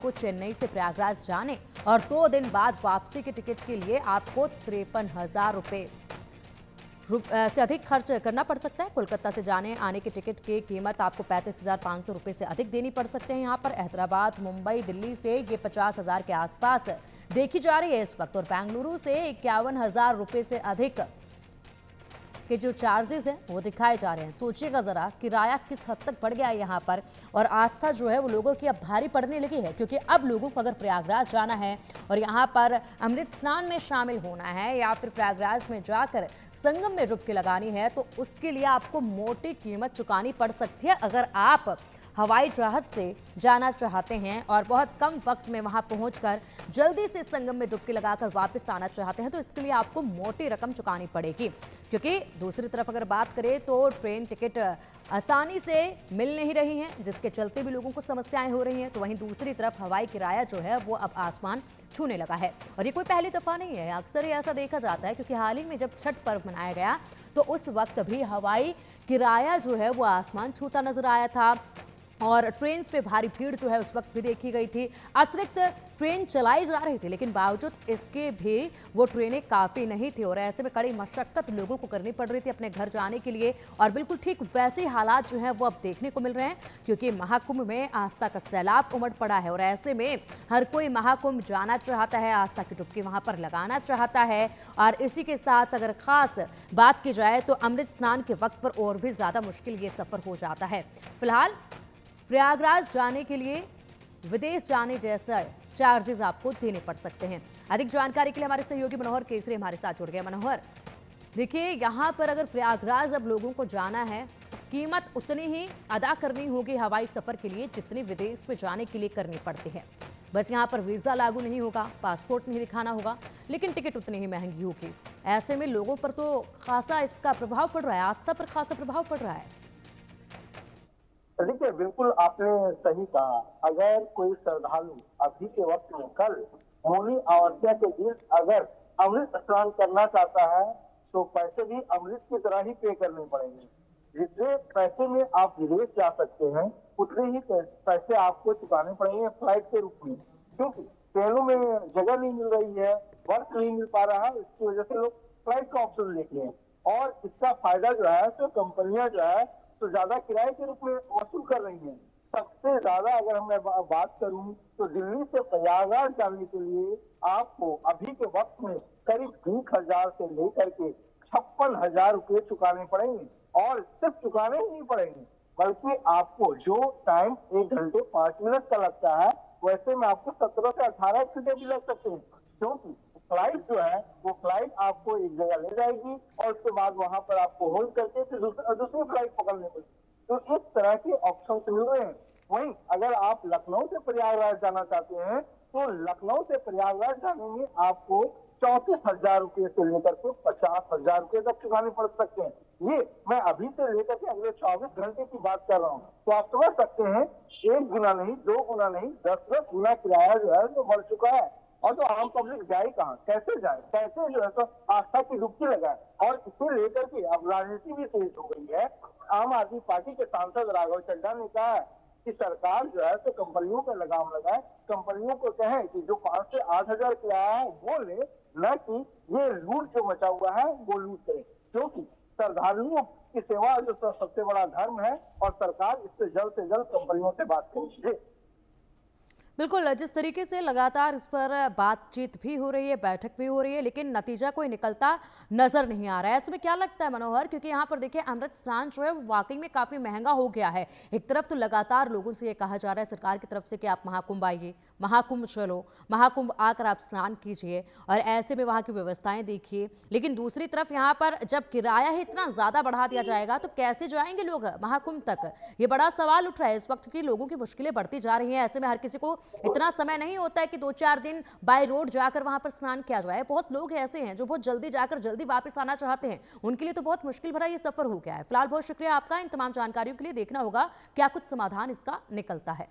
को चेन्नई से प्रयागराज जाने और 2 दिन बाद वापसी के टिकट के लिए आपको 53,000 रुपये से अधिक खर्च करना पड़ सकता है। कोलकाता से जाने आने के टिकट की कीमत आपको 35,500 रुपये से अधिक देनी पड़ सकते हैं। यहाँ पर हैदराबाद, मुंबई, दिल्ली से ये 50,000 के आसपास देखी जा रही है इस वक्त, और बेंगलुरु से 51,000 रुपये से अधिक के जो चार्जेस हैं वो दिखाए जा रहे हैं। सोचिएगा जरा किराया किस हद तक बढ़ गया है यहाँ पर, और आस्था जो है वो लोगों की अब भारी पड़ने लगी है, क्योंकि अब लोगों को अगर प्रयागराज जाना है और यहाँ पर अमृत स्नान में शामिल होना है या फिर प्रयागराज में जाकर संगम में डुबकी लगानी है, तो उसके लिए आपको मोटी कीमत चुकानी पड़ सकती है। अगर आप हवाई जहाज से जाना चाहते हैं और बहुत कम वक्त में वहां पहुंचकर जल्दी से संगम में डुबकी लगाकर वापस आना चाहते हैं, तो इसके लिए आपको मोटी रकम चुकानी पड़ेगी। क्योंकि दूसरी तरफ अगर बात करें तो ट्रेन टिकट आसानी से मिल नहीं रही हैं, जिसके चलते भी लोगों को समस्याएं हो रही हैं। तो वहीं दूसरी तरफ हवाई किराया जो है वो अब आसमान छूने लगा है, और ये कोई पहली दफा नहीं है, अक्सर ही ऐसा देखा जाता है। क्योंकि हाल ही में जब छठ पर्व मनाया गया तो उस वक्त भी हवाई किराया जो है वो आसमान छूता नजर आया था, और ट्रेन पे भारी भीड़ जो है उस वक्त भी देखी गई थी। अतिरिक्त ट्रेन चलाई जा रही थी, लेकिन बावजूद इसके भी वो ट्रेनें काफ़ी नहीं थी, और ऐसे में कड़ी मशक्कत लोगों को करनी पड़ रही थी अपने घर जाने के लिए। और बिल्कुल ठीक वैसे ही हालात जो है वो अब देखने को मिल रहे हैं, क्योंकि महाकुंभ में आस्था का सैलाब उमड़ पड़ा है, और ऐसे में हर कोई महाकुंभ जाना चाहता है, आस्था की डुबकी वहां पर लगाना चाहता है। और इसी के साथ अगर खास बात की जाए तो अमृत स्नान के वक्त पर और भी ज़्यादा मुश्किल ये सफ़र हो जाता है। फिलहाल प्रयागराज जाने के लिए विदेश जाने जैसा चार्जेस आपको देने पड़ सकते हैं। अधिक जानकारी के लिए हमारे सहयोगी मनोहर केसरी हमारे साथ जुड़ गए। मनोहर, देखिए यहाँ पर अगर प्रयागराज अब लोगों को जाना है, कीमत उतनी ही अदा करनी होगी हवाई सफर के लिए जितनी विदेश में जाने के लिए करनी पड़ती है। बस यहाँ पर वीजा लागू नहीं होगा, पासपोर्ट नहीं दिखाना होगा, लेकिन टिकट उतनी ही महंगी होगी। ऐसे में लोगों पर तो खासा इसका प्रभाव पड़ रहा है, आस्था पर खासा प्रभाव पड़ रहा है। देखिए, बिल्कुल आपने सही कहा। अगर कोई श्रद्धालु अभी के वक्त में कल मौनी अमावस्या के दिन अगर अमृत स्नान करना चाहता है तो पैसे भी अमृत की तरह ही पे करने पड़ेंगे। जितने पैसे में आप विदेश जा सकते हैं उतने ही पैसे आपको चुकाने पड़ेंगे फ्लाइट के रूप में, क्योंकि ट्रेनों में जगह नहीं मिल रही है, वर्क नहीं मिल पा रहा है। इसकी वजह से लोग फ्लाइट का ऑप्शन लेते हैं, और इसका फायदा जो है तो कंपनियां जो है तो ज्यादा किराए के रूप में वसूल कर रही हैं। सबसे ज्यादा अगर मैं बात करूं तो दिल्ली से प्रयागराज जाने के लिए आपको अभी के वक्त में करीब 20,000 से लेकर के 56,000 रुपये चुकाने पड़ेंगे, और सिर्फ चुकाने ही नहीं पड़ेंगे बल्कि आपको जो टाइम 1 घंटे 5 मिनट का लगता है वैसे में आपको 17 से 18 घंटे भी लग सकते हैं, क्योंकि फ्लाइट जो है वो फ्लाइट आपको एक जगह ले जाएगी और उसके बाद वहां पर आपको होल्ड करके फिर दूसरी फ्लाइट पकड़नी पड़ेगी। तो इस तरह के ऑप्शन मिल रहे हैं। वहीं अगर आप लखनऊ से प्रयागराज जाना चाहते हैं तो लखनऊ से प्रयागराज जाने में आपको 34,000 रुपये से लेकर के 50,000 रुपये तक चुकाने पड़ सकते हैं। ये मैं अभी से लेकर के अगले 24 घंटे की बात कर रहा हूँ। तो आप समझ सकते हैं 1 गुना नहीं, 2 गुना नहीं, 10-10 गुना किराया जो है वो बढ़ चुका है। और तो आम पब्लिक जाए कहाँ, कैसे जाए, कैसे जो है तो आस्था की डुबकी लगाए। और इसे लेकर के अब राजनीति भी तेज हो गई है। आम आदमी पार्टी के सांसद राघव चड्ढा ने कहा है कि सरकार जो है तो कंपनियों पर लगाम लगाए, कंपनियों को कहे कि जो 5 से 8,000 किराया है वो ले, न कि ये लूट जो मचा हुआ है वो लूट करे, क्योंकि श्रद्धालुओं की सेवा जो सबसे बड़ा धर्म है, और सरकार इससे जल्द से जल्द कंपनियों से बात करेगी। बिल्कुल, जिस तरीके से लगातार इस पर बातचीत भी हो रही है, बैठक भी हो रही है, लेकिन नतीजा कोई निकलता नजर नहीं आ रहा है। ऐसे में क्या लगता है मनोहर, क्योंकि यहाँ पर देखिए अमृत स्नान जो है वाकई में काफी महंगा हो गया है। एक तरफ तो लगातार लोगों से ये कहा जा रहा है सरकार की तरफ से कि आप महाकुंभ आइए, महाकुंभ चलो, महाकुंभ आकर आप स्नान कीजिए और ऐसे में वहाँ की व्यवस्थाएं देखिए, लेकिन दूसरी तरफ यहाँ पर जब किराया ही इतना ज्यादा बढ़ा दिया जाएगा तो कैसे जाएंगे लोग महाकुंभ तक? ये बड़ा सवाल उठ रहा है इस वक्त की, लोगों की मुश्किलें बढ़ती जा रही हैं। ऐसे में हर किसी को इतना समय नहीं होता है कि 2-4 दिन बाय रोड जाकर वहां पर स्नान किया जाए। बहुत लोग ऐसे हैं जो बहुत जल्दी जाकर जल्दी वापस आना चाहते हैं, उनके लिए तो बहुत मुश्किल भरा ये सफर हो गया है। फिलहाल बहुत शुक्रिया आपका इन तमाम जानकारियों के लिए। देखना होगा क्या कुछ समाधान इसका निकलता है।